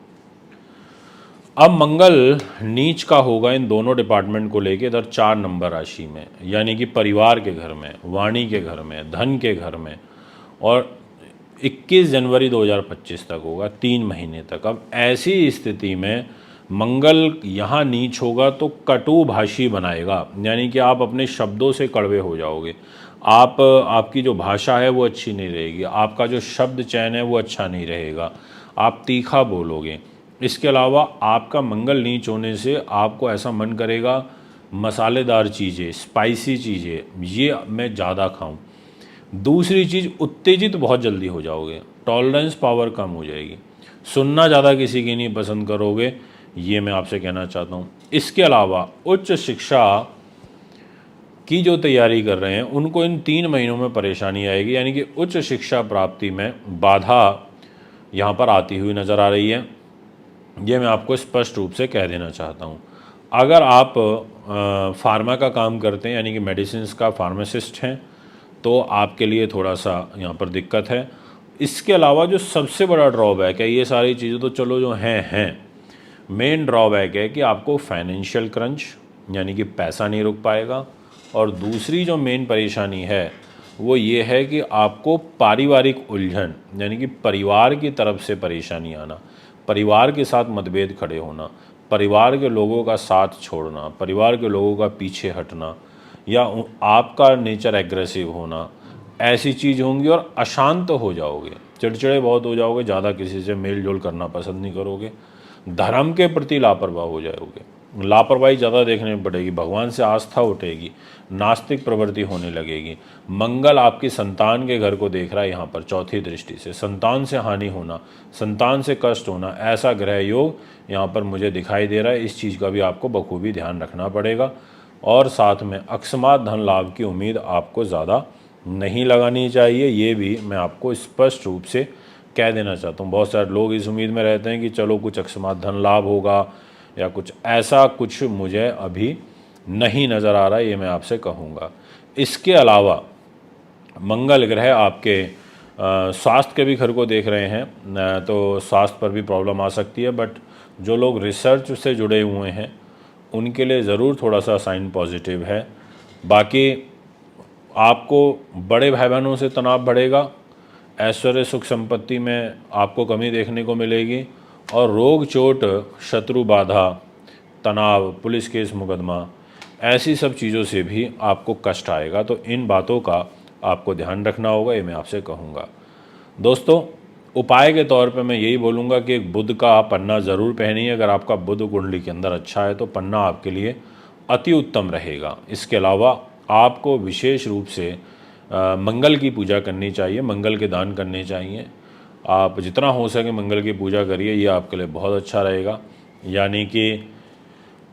अब मंगल नीच का होगा इन दोनों डिपार्टमेंट को लेके इधर 4 नंबर राशि में, यानी कि परिवार के घर में, वाणी के घर में, धन के घर में, और 21 जनवरी 2025 तक होगा, 3 महीने तक। अब ऐसी स्थिति में मंगल यहाँ नीच होगा तो कटुभाषी बनाएगा, यानी कि आप अपने शब्दों से कड़वे हो जाओगे। आपकी जो भाषा है वो अच्छी नहीं रहेगी, आपका जो शब्द चयन है वो अच्छा नहीं रहेगा, आप तीखा बोलोगे। इसके अलावा आपका मंगल नीच होने से आपको ऐसा मन करेगा मसालेदार चीज़ें, स्पाइसी चीज़ें ये मैं ज़्यादा खाऊं। दूसरी चीज़, उत्तेजित बहुत जल्दी हो जाओगे, टॉलरेंस पावर कम हो जाएगी, सुनना ज़्यादा किसी की नहीं पसंद करोगे, ये मैं आपसे कहना चाहता हूँ। इसके अलावा उच्च शिक्षा की जो तैयारी कर रहे हैं उनको इन 3 महीनों में परेशानी आएगी, यानी कि उच्च शिक्षा प्राप्ति में बाधा यहाँ पर आती हुई नज़र आ रही है। ये मैं आपको स्पष्ट रूप से कह देना चाहता हूँ। अगर आप फार्मा का काम करते हैं, यानी कि मेडिसिन्स का फार्मासिस्ट हैं, तो आपके लिए थोड़ा सा यहाँ पर दिक्कत है। इसके अलावा जो सबसे बड़ा ड्रॉबैक है, ये सारी चीज़ें तो चलो जो हैं, मेन ड्रॉबैक है कि आपको फाइनेंशियल क्रंच, यानी कि पैसा नहीं रुक पाएगा। और दूसरी जो मेन परेशानी है वो ये है कि आपको पारिवारिक उलझन, यानी कि परिवार की तरफ से परेशानी आना, परिवार के साथ मतभेद खड़े होना, परिवार के लोगों का साथ छोड़ना, परिवार के लोगों का पीछे हटना, या आपका नेचर एग्रेसिव होना, ऐसी चीज़ होंगी। और अशांत हो जाओगे, चिड़चिड़े बहुत हो जाओगे, ज़्यादा किसी से मेल जोल करना पसंद नहीं करोगे, धर्म के प्रति लापरवाह हो जाओगे, लापरवाही ज़्यादा देखने में पड़ेगी, भगवान से आस्था उठेगी, नास्तिक प्रवृत्ति होने लगेगी। मंगल आपकी संतान के घर को देख रहा है यहाँ पर चौथी दृष्टि से, संतान से हानि होना, संतान से कष्ट होना, ऐसा ग्रह योग यहाँ पर मुझे दिखाई दे रहा है। इस चीज़ का भी आपको बखूबी ध्यान रखना पड़ेगा। और साथ में अकस्मात धन लाभ की उम्मीद आपको ज़्यादा नहीं लगानी चाहिए, ये भी मैं आपको स्पष्ट रूप से कह देना चाहता हूँ। बहुत सारे लोग इस उम्मीद में रहते हैं कि चलो कुछ अकस्मात धन लाभ होगा या कुछ ऐसा, कुछ मुझे अभी नहीं नज़र आ रहा है, ये मैं आपसे कहूँगा। इसके अलावा मंगल ग्रह आपके स्वास्थ्य के भी घर को देख रहे हैं, तो स्वास्थ्य पर भी प्रॉब्लम आ सकती है। बट जो लोग रिसर्च से जुड़े हुए हैं उनके लिए ज़रूर थोड़ा सा साइन पॉजिटिव है। बाकी आपको बड़े भाई बहनों से तनाव बढ़ेगा, ऐश्वर्य सुख संपत्ति में आपको कमी देखने को मिलेगी, और रोग चोट, शत्रु बाधा, तनाव, पुलिस केस मुकदमा, ऐसी सब चीज़ों से भी आपको कष्ट आएगा। तो इन बातों का आपको ध्यान रखना होगा, ये मैं आपसे कहूँगा। दोस्तों, उपाय के तौर पे मैं यही बोलूँगा कि एक बुध का पन्ना ज़रूर पहनिए। अगर आपका बुध कुंडली के अंदर अच्छा है तो पन्ना आपके लिए अति उत्तम रहेगा। इसके अलावा आपको विशेष रूप से मंगल की पूजा करनी चाहिए, मंगल के दान करने चाहिए। आप जितना हो सके मंगल की पूजा करिए, ये आपके लिए बहुत अच्छा रहेगा। यानी कि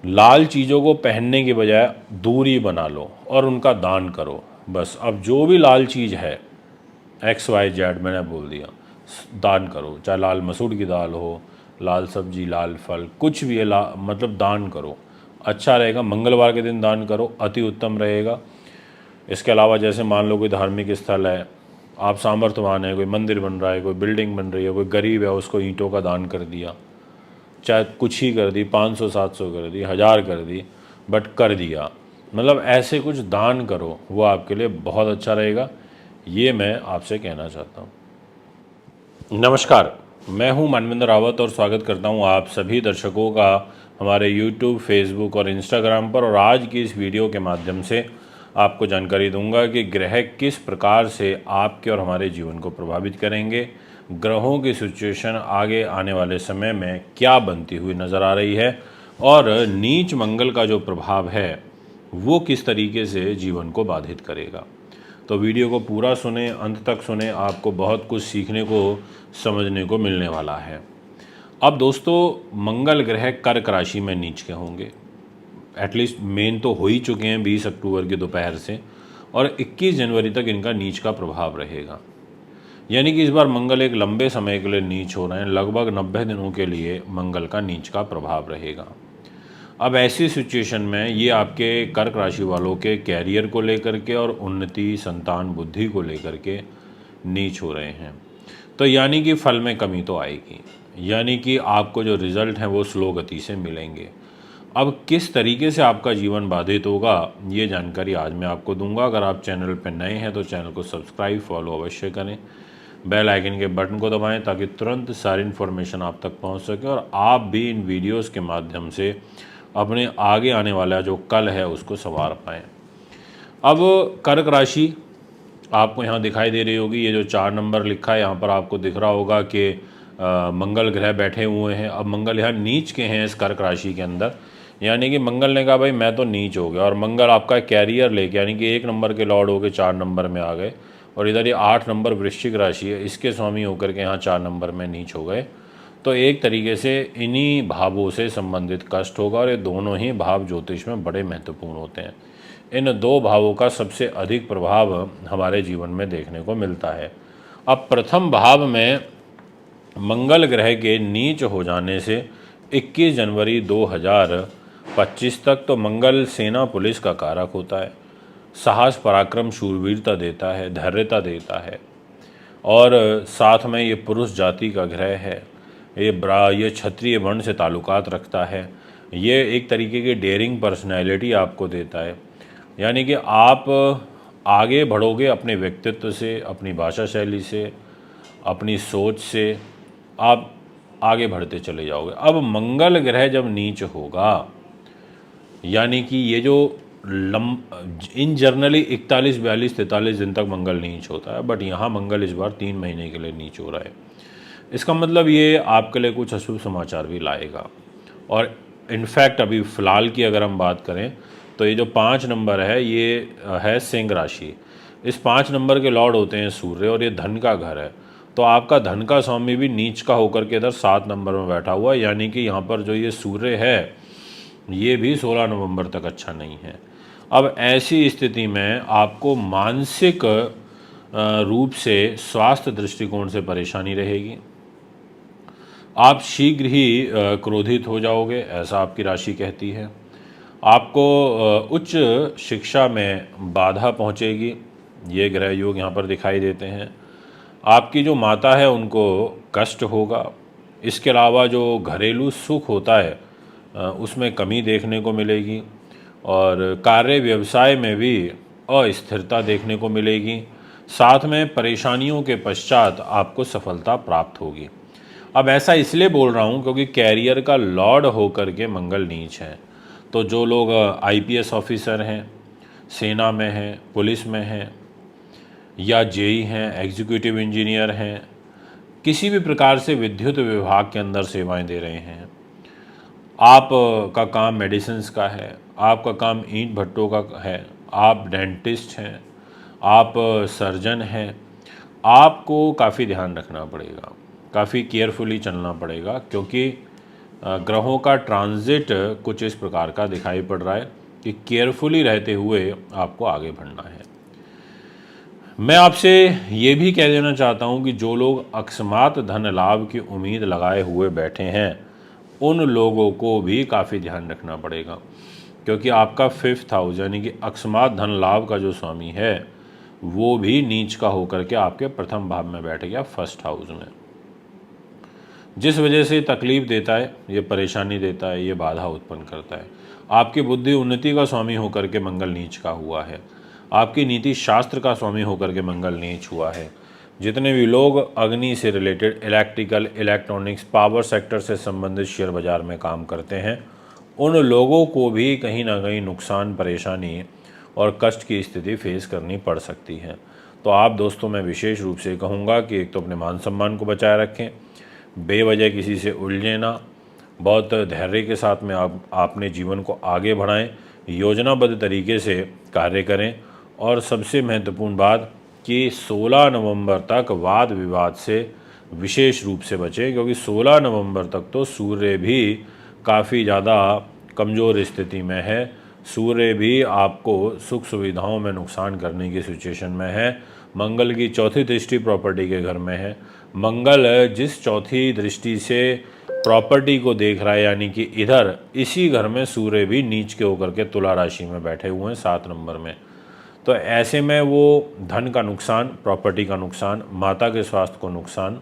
लाल चीज़ों को पहनने के बजाय दूरी बना लो और उनका दान करो। बस अब जो भी लाल चीज़ है, XYZ मैंने बोल दिया, दान करो। चाहे लाल मसूर की दाल हो, लाल सब्जी, लाल फल, कुछ भी है, मतलब दान करो, अच्छा रहेगा। मंगलवार के दिन दान करो, अति उत्तम रहेगा। इसके अलावा जैसे मान लो कोई धार्मिक स्थल है, आप सामर्थ्यवान है, कोई मंदिर बन रहा है, कोई बिल्डिंग बन रही है, कोई गरीब है, उसको ईंटों का दान कर दिया, चाहे कुछ ही कर दी, 500-700 कर दी, 1000 कर दी, बट कर दिया, मतलब ऐसे कुछ दान करो, वो आपके लिए बहुत अच्छा रहेगा। ये मैं आपसे कहना चाहता हूँ। नमस्कार, मैं हूँ मानवेंद्र रावत और स्वागत करता हूँ आप सभी दर्शकों का हमारे YouTube, Facebook और Instagram पर। और आज की इस वीडियो के माध्यम से आपको जानकारी दूंगा कि ग्रह किस प्रकार से आपके और हमारे जीवन को प्रभावित करेंगे, ग्रहों की सिचुएशन आगे आने वाले समय में क्या बनती हुई नज़र आ रही है, और नीच मंगल का जो प्रभाव है वो किस तरीके से जीवन को बाधित करेगा। तो वीडियो को पूरा सुने, अंत तक सुने, आपको बहुत कुछ सीखने को, समझने को मिलने वाला है। अब दोस्तों, मंगल ग्रह कर्क राशि में नीच के होंगे, एटलीस्ट मेन तो हो ही चुके हैं 20 अक्टूबर की दोपहर से, और 21 जनवरी तक इनका नीच का प्रभाव रहेगा। यानी कि इस बार मंगल एक लंबे समय के लिए नीच हो रहे हैं, लगभग 90 दिनों के लिए मंगल का नीच का प्रभाव रहेगा। अब ऐसी सिचुएशन में ये आपके कर्क राशि वालों के कैरियर को लेकर के और उन्नति, संतान, बुद्धि को लेकर के नीच हो रहे हैं। तो यानी कि फल में कमी तो आएगी, यानी कि आपको जो रिज़ल्ट हैं वो स्लो गति से मिलेंगे। अब किस तरीके से आपका जीवन बाधित होगा, ये जानकारी आज मैं आपको दूंगा। अगर आप चैनल पर नए हैं तो चैनल को सब्सक्राइब, फॉलो अवश्य करें। बेल आइकन के बटन को दबाएं ताकि तुरंत सारी इन्फॉर्मेशन आप तक पहुंच सके और आप भी इन वीडियोस के माध्यम से अपने आगे आने वाला जो कल है उसको संवार पाएँ। अब कर्क राशि आपको यहाँ दिखाई दे रही होगी, ये जो 4 नंबर लिखा है यहाँ पर आपको दिख रहा होगा कि मंगल ग्रह बैठे हुए हैं। अब मंगल यहाँ नीच के हैं इस कर्क राशि के अंदर, यानी कि मंगल ने कहा भाई मैं तो नीच हो गया, और मंगल आपका कैरियर लेके यानी कि 1 नंबर के लॉर्ड होकर 4 नंबर में आ गए, और इधर ये 8 नंबर वृश्चिक राशि है, इसके स्वामी होकर के यहाँ 4 नंबर में नीच हो गए। तो एक तरीके से इन्हीं भावों से संबंधित कष्ट होगा, और ये दोनों ही भाव ज्योतिष में बड़े महत्वपूर्ण होते हैं। इन 2 भावों का सबसे अधिक प्रभाव हमारे जीवन में देखने को मिलता है। अब प्रथम भाव में मंगल ग्रह के नीच हो जाने से 21 जनवरी 2025 तक तो मंगल सेना पुलिस का कारक होता है, साहस पराक्रम शूरवीरता देता है, धैर्यता देता है, और साथ में ये पुरुष जाति का ग्रह है, ये क्षत्रिय वर्ण से ताल्लुकात रखता है, ये एक तरीके की डेयरिंग पर्सनैलिटी आपको देता है, यानी कि आप आगे बढ़ोगे अपने व्यक्तित्व से, अपनी भाषा शैली से, अपनी सोच से आप आगे बढ़ते चले जाओगे। अब मंगल ग्रह जब नीच होगा, यानी कि ये जो इन जनरली 41, 42, 43 दिन तक मंगल नीच होता है, बट यहाँ मंगल इस बार 3 महीने के लिए नीच हो रहा है। इसका मतलब ये आपके लिए कुछ अशुभ समाचार भी लाएगा। और इनफैक्ट अभी फ़िलहाल की अगर हम बात करें तो ये जो 5 नंबर है ये है सिंह राशि। इस 5 नंबर के लॉर्ड होते हैं सूर्य, और ये धन का घर है, तो आपका धन का स्वामी भी नीच का होकर के इधर 7 नंबर में बैठा हुआ है, यानी कि यहाँ पर जो ये सूर्य है ये भी 16 नवंबर तक अच्छा नहीं है। अब ऐसी स्थिति में आपको मानसिक रूप से स्वास्थ्य दृष्टिकोण से परेशानी रहेगी। आप शीघ्र ही क्रोधित हो जाओगे, ऐसा आपकी राशि कहती है। आपको उच्च शिक्षा में बाधा पहुंचेगी, ये ग्रह योग यहाँ पर दिखाई देते हैं। आपकी जो माता है उनको कष्ट होगा। इसके अलावा जो घरेलू सुख होता है उसमें कमी देखने को मिलेगी, और कार्य व्यवसाय में भी अस्थिरता देखने को मिलेगी। साथ में परेशानियों के पश्चात आपको सफलता प्राप्त होगी। अब ऐसा इसलिए बोल रहा हूँ क्योंकि कैरियर का लॉर्ड होकर के मंगल नीच है, तो जो लोग आईपीएस ऑफिसर हैं, सेना में हैं, पुलिस में हैं, या जेई हैं, एग्जीक्यूटिव इंजीनियर हैं, किसी भी प्रकार से विद्युत विभाग के अंदर सेवाएं दे रहे हैं, आप का काम मेडिसिन्स का है, आपका काम ईंट भट्टों का है, आप डेंटिस्ट हैं, आप सर्जन हैं, आपको काफ़ी ध्यान रखना पड़ेगा, काफ़ी केयरफुली चलना पड़ेगा, क्योंकि ग्रहों का ट्रांजिट कुछ इस प्रकार का दिखाई पड़ रहा है कि केयरफुली रहते हुए आपको आगे बढ़ना है। मैं आपसे ये भी कह देना चाहता हूँ कि जो लोग अकस्मात धन लाभ की उम्मीद लगाए हुए बैठे हैं उन लोगों को भी काफ़ी ध्यान रखना पड़ेगा, क्योंकि आपका 5th हाउस यानी कि अकस्मात धन लाभ का जो स्वामी है वो भी नीच का होकर के आपके प्रथम भाव में बैठ गया 1st हाउस में, जिस वजह से तकलीफ़ देता है, ये परेशानी देता है, ये बाधा उत्पन्न करता है। आपकी बुद्धि उन्नति का स्वामी होकर के मंगल नीच का हुआ है, आपकी नीति शास्त्र का स्वामी होकर के मंगल नीच हुआ है। जितने भी लोग अग्नि से related, electrical, electronics, power sector से संबंधित शेयर बाज़ार में काम करते हैं, उन लोगों को भी कहीं ना कहीं नुकसान, परेशानी और कष्ट की स्थिति फेस करनी पड़ सकती है। तो आप दोस्तों, मैं विशेष रूप से कहूँगा कि एक तो अपने मान सम्मान को बचाए रखें, बेवजह किसी से उलझे ना, बहुत धैर्य के साथ में आप अपने जीवन को आगे बढ़ाएं, योजनाबद्ध तरीके से कार्य करें, और सबसे महत्वपूर्ण बात कि 16 नवंबर तक वाद विवाद से विशेष रूप से बचें, क्योंकि 16 नवंबर तक तो सूर्य भी काफ़ी ज़्यादा कमज़ोर स्थिति में है। सूर्य भी आपको सुख सुविधाओं में नुकसान करने की सिचुएशन में है। मंगल की 4थी दृष्टि प्रॉपर्टी के घर में है। मंगल जिस 4थी दृष्टि से प्रॉपर्टी को देख रहा है, यानी कि इधर इसी घर में सूर्य भी नीच के होकर के तुला राशि में बैठे हुए हैं 7 नंबर में। तो ऐसे में वो धन का नुकसान, प्रॉपर्टी का नुकसान, माता के स्वास्थ्य को नुकसान,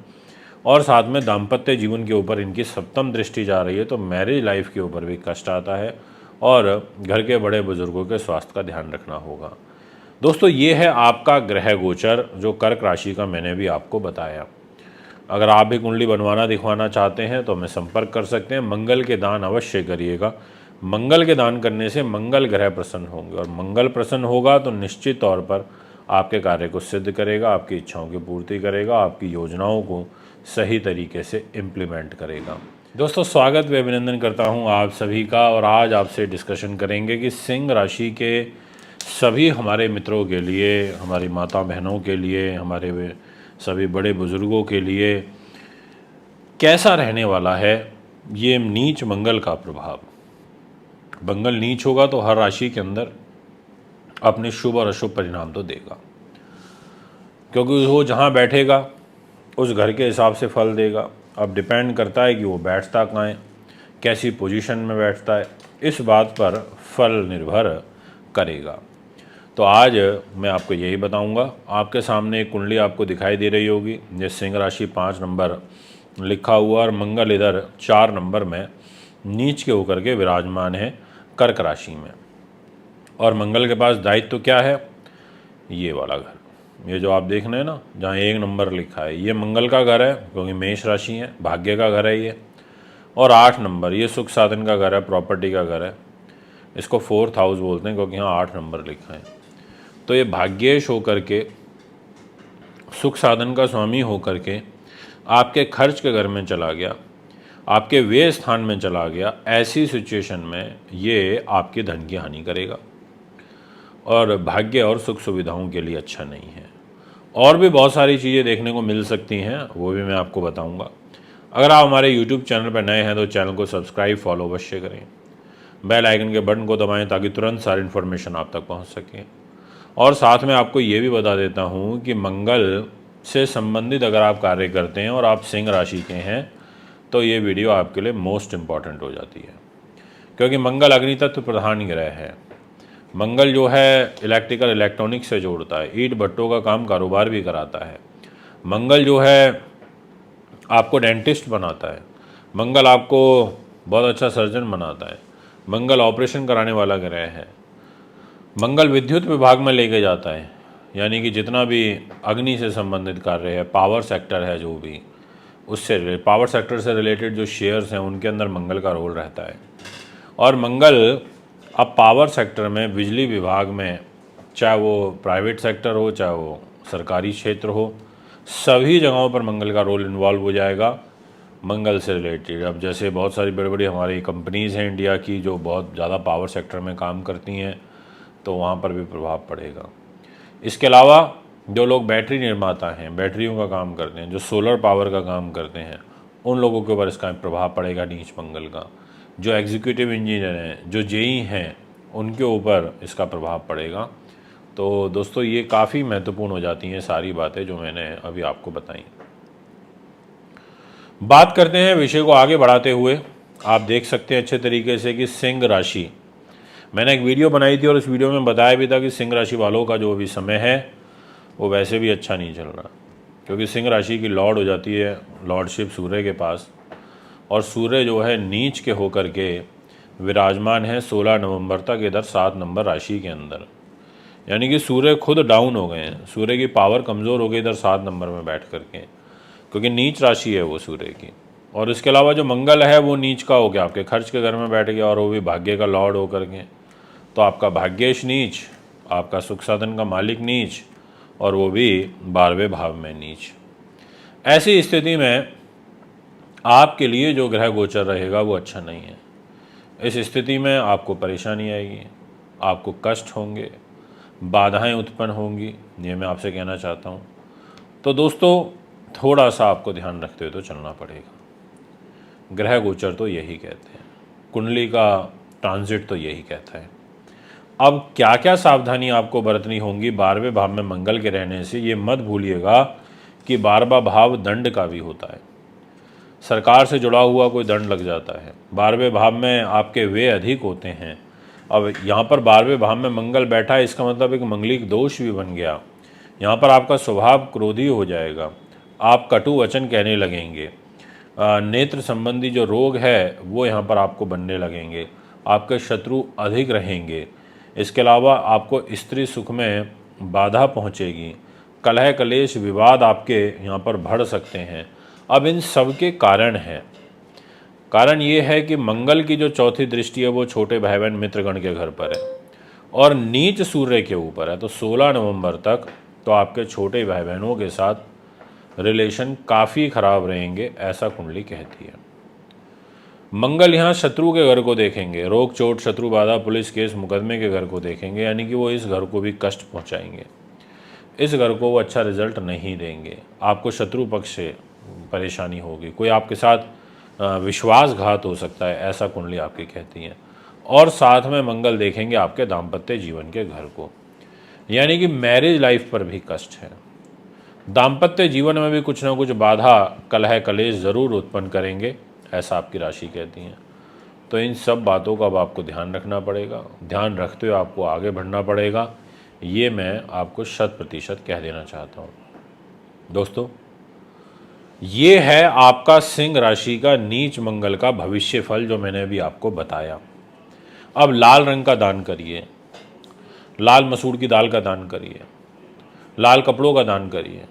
और साथ में दाम्पत्य जीवन के ऊपर इनकी 7म दृष्टि जा रही है, तो मैरिज लाइफ के ऊपर भी कष्ट आता है, और घर के बड़े बुजुर्गों के स्वास्थ्य का ध्यान रखना होगा। दोस्तों ये है आपका ग्रह गोचर जो कर्क राशि का मैंने भी आपको बताया। अगर आप भी कुंडली बनवाना दिखवाना चाहते हैं तो हमें संपर्क कर सकते हैं। मंगल के दान अवश्य करिएगा। मंगल के दान करने से मंगल ग्रह प्रसन्न होंगे और मंगल प्रसन्न होगा तो निश्चित तौर पर आपके कार्य को सिद्ध करेगा, आपकी इच्छाओं की पूर्ति करेगा, आपकी योजनाओं को सही तरीके से इम्प्लीमेंट करेगा। दोस्तों स्वागत व अभिनंदन करता हूं आप सभी का और आज आपसे डिस्कशन करेंगे कि सिंह राशि के सभी हमारे मित्रों के लिए, हमारी माता बहनों के लिए, हमारे सभी बड़े बुजुर्गों के लिए कैसा रहने वाला है ये नीच मंगल का प्रभाव। मंगल नीच होगा तो हर राशि के अंदर अपने शुभ और अशुभ परिणाम तो देगा, क्योंकि वो जहाँ बैठेगा उस घर के हिसाब से फल देगा। अब डिपेंड करता है कि वो बैठता कहाँ है, कैसी पोजीशन में बैठता है, इस बात पर फल निर्भर करेगा। तो आज मैं आपको यही बताऊंगा। आपके सामने एक कुंडली आपको दिखाई दे रही होगी, ये सिंह राशि 5 नंबर लिखा हुआ और मंगल इधर 4 नंबर में नीच के होकर के विराजमान है कर्क राशि में। और मंगल के पास दायित्व तो क्या है, ये वाला घर, ये जो आप देख रहे हैं ना जहाँ 1 नंबर लिखा है, ये मंगल का घर है क्योंकि मेष राशि है, भाग्य का घर है ये। और 8 नंबर ये सुख साधन का घर है, प्रॉपर्टी का घर है, इसको 4th हाउस बोलते हैं क्योंकि यहाँ 8 नंबर लिखा है। तो ये भाग्येश होकर के, सुख साधन का स्वामी होकर के आपके खर्च के घर में चला गया, आपके व्यय स्थान में चला गया। ऐसी सिचुएशन में ये आपके धन की हानि करेगा और भाग्य और सुख सुविधाओं के लिए अच्छा नहीं है। और भी बहुत सारी चीज़ें देखने को मिल सकती हैं, वो भी मैं आपको बताऊंगा। अगर आप हमारे YouTube चैनल पर नए हैं तो चैनल को सब्सक्राइब फॉलो अवश्य करें, बेल आइकन के बटन को दबाएं ताकि तुरंत सारी इन्फॉर्मेशन आप तक पहुंच सके। और साथ में आपको ये भी बता देता हूं कि मंगल से संबंधित अगर आप कार्य करते हैं और आप सिंह राशि के हैं तो ये वीडियो आपके लिए मोस्ट इम्पॉर्टेंट हो जाती है, क्योंकि मंगल अग्नि तत्व प्रधान ग्रह है। मंगल जो है इलेक्ट्रिकल इलेक्ट्रॉनिक्स से जोड़ता है, ईंट भट्टों का काम कारोबार भी कराता है। मंगल जो है आपको डेंटिस्ट बनाता है, मंगल आपको बहुत अच्छा सर्जन बनाता है, मंगल ऑपरेशन कराने वाला ग्रह है। मंगल विद्युत विभाग में लेके जाता है, यानी कि जितना भी अग्नि से संबंधित कार्य है, पावर सेक्टर है, जो भी उससे पावर सेक्टर से रिलेटेड जो शेयर्स हैं उनके अंदर मंगल का रोल रहता है। और मंगल अब पावर सेक्टर में, बिजली विभाग में, चाहे वो प्राइवेट सेक्टर हो चाहे वो सरकारी क्षेत्र हो, सभी जगहों पर मंगल का रोल इन्वॉल्व हो जाएगा मंगल से रिलेटेड। अब जैसे बहुत सारी बड़ी बड़ी हमारी कंपनीज़ हैं इंडिया की जो बहुत ज़्यादा पावर सेक्टर में काम करती हैं, तो वहाँ पर भी प्रभाव पड़ेगा। इसके अलावा जो लोग बैटरी निर्माता हैं, बैटरियों का काम करते हैं, जो सोलर पावर का काम करते हैं, उन लोगों के ऊपर इसका प्रभाव पड़ेगा नीच मंगल का। जो एग्जीक्यूटिव इंजीनियर हैं, जो जेई हैं, उनके ऊपर इसका प्रभाव पड़ेगा। तो दोस्तों ये काफ़ी महत्वपूर्ण हो जाती हैं सारी बातें जो मैंने अभी आपको बताई। बात करते हैं विषय को आगे बढ़ाते हुए। आप देख सकते हैं अच्छे तरीके से कि सिंह राशि, मैंने एक वीडियो बनाई थी और उस वीडियो में बताया भी था कि सिंह राशि वालों का जो अभी समय है वो वैसे भी अच्छा नहीं चल रहा, क्योंकि सिंह राशि की लॉर्ड हो जाती है लॉर्डशिप सूर्य के पास, और सूर्य जो है नीच के होकर के विराजमान है 16 नवंबर तक इधर 7 नंबर राशि के अंदर। यानी कि सूर्य खुद डाउन हो गए हैं, सूर्य की पावर कमज़ोर हो गई इधर 7 नंबर में बैठ करके, क्योंकि नीच राशि है वो सूर्य की। और इसके अलावा जो मंगल है वो नीच का हो गया, आपके खर्च के घर में बैठ गया, और वो भी भाग्य का लॉर्ड होकर के। तो आपका भाग्येश नीच, आपका सुख साधन का मालिक नीच, और वो भी 12वें भाव में नीच। ऐसी स्थिति में आपके लिए जो ग्रह गोचर रहेगा वो अच्छा नहीं है। इस स्थिति में आपको परेशानी आएगी, आपको कष्ट होंगे, बाधाएं उत्पन्न होंगी, ये मैं आपसे कहना चाहता हूँ। तो दोस्तों थोड़ा सा आपको ध्यान रखते हुए तो चलना पड़ेगा। ग्रह गोचर तो यही कहते हैं, कुंडली का ट्रांजिट तो यही कहता है। अब क्या क्या सावधानी आपको बरतनी होंगी 12वें भाव में मंगल के रहने से, ये मत भूलिएगा कि 12वां भाव दंड का भी होता है। सरकार से जुड़ा हुआ कोई दंड लग जाता है। 12वें भाव में आपके व्यय अधिक होते हैं। अब यहाँ पर 12वें भाव में मंगल बैठा है, इसका मतलब एक मंगलिक दोष भी बन गया। यहाँ पर आपका स्वभाव क्रोधी हो जाएगा, आप कटु वचन कहने लगेंगे, नेत्र संबंधी जो रोग है वो यहाँ पर आपको बनने लगेंगे, आपके शत्रु अधिक रहेंगे। इसके अलावा आपको स्त्री सुख में बाधा पहुंचेगी, कलह कलेश विवाद आपके यहाँ पर बढ़ सकते हैं। अब इन सब के कारण है, कारण ये है कि मंगल की जो चौथी दृष्टि है वो छोटे भाई बहन मित्रगण के घर पर है और नीच सूर्य के ऊपर है। तो 16 नवंबर तक तो आपके छोटे भाई बहनों के साथ रिलेशन काफ़ी खराब रहेंगे, ऐसा कुंडली कहती है। मंगल यहाँ शत्रु के घर को देखेंगे, रोग चोट शत्रु बाधा पुलिस केस मुकदमे के घर को देखेंगे, यानी कि वो इस घर को भी कष्ट पहुँचाएंगे, इस घर को वो अच्छा रिजल्ट नहीं देंगे। आपको शत्रु पक्ष से परेशानी होगी, कोई आपके साथ विश्वासघात हो सकता है, ऐसा कुंडली आपकी कहती है। और साथ में मंगल देखेंगे आपके दाम्पत्य जीवन के घर को, यानी कि मैरिज लाइफ पर भी कष्ट है। दाम्पत्य जीवन में भी कुछ ना कुछ बाधा कलह कलेश ज़रूर उत्पन्न करेंगे, ऐसा आपकी राशि कहती है। तो इन सब बातों का अब आपको ध्यान रखना पड़ेगा, ध्यान रखते हुए आपको आगे बढ़ना पड़ेगा, ये मैं आपको 100% कह देना चाहता हूँ। दोस्तों, ये है आपका सिंह राशि का नीच मंगल का भविष्य फल जो मैंने अभी आपको बताया। अब लाल रंग का दान करिए, लाल मसूर की दाल का दान करिए, लाल कपड़ों का दान करिए,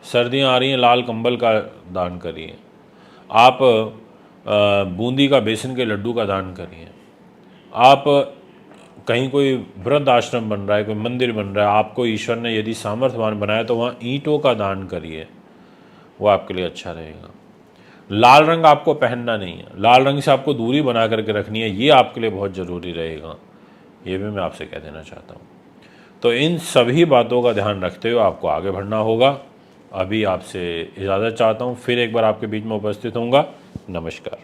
सर्दियाँ आ रही हैं लाल कंबल का दान करिए, आप बूंदी का बेसन के लड्डू का दान करिए, आप कहीं कोई वृद्ध आश्रम बन रहा है, कोई मंदिर बन रहा है, आपको ईश्वर ने यदि सामर्थ्यवान बनाया तो वहाँ ईंटों का दान करिए, वो आपके लिए अच्छा रहेगा। लाल रंग आपको पहनना नहीं है, लाल रंग से आपको दूरी बना करके रखनी है, ये आपके लिए बहुत ज़रूरी रहेगा, ये भी मैं आपसे कह देना चाहता हूँ। तो इन सभी बातों का ध्यान रखते हुए आपको आगे बढ़ना होगा। अभी आपसे इजाज़त चाहता हूँ, फिर एक बार आपके बीच में उपस्थित होऊंगा। नमस्कार।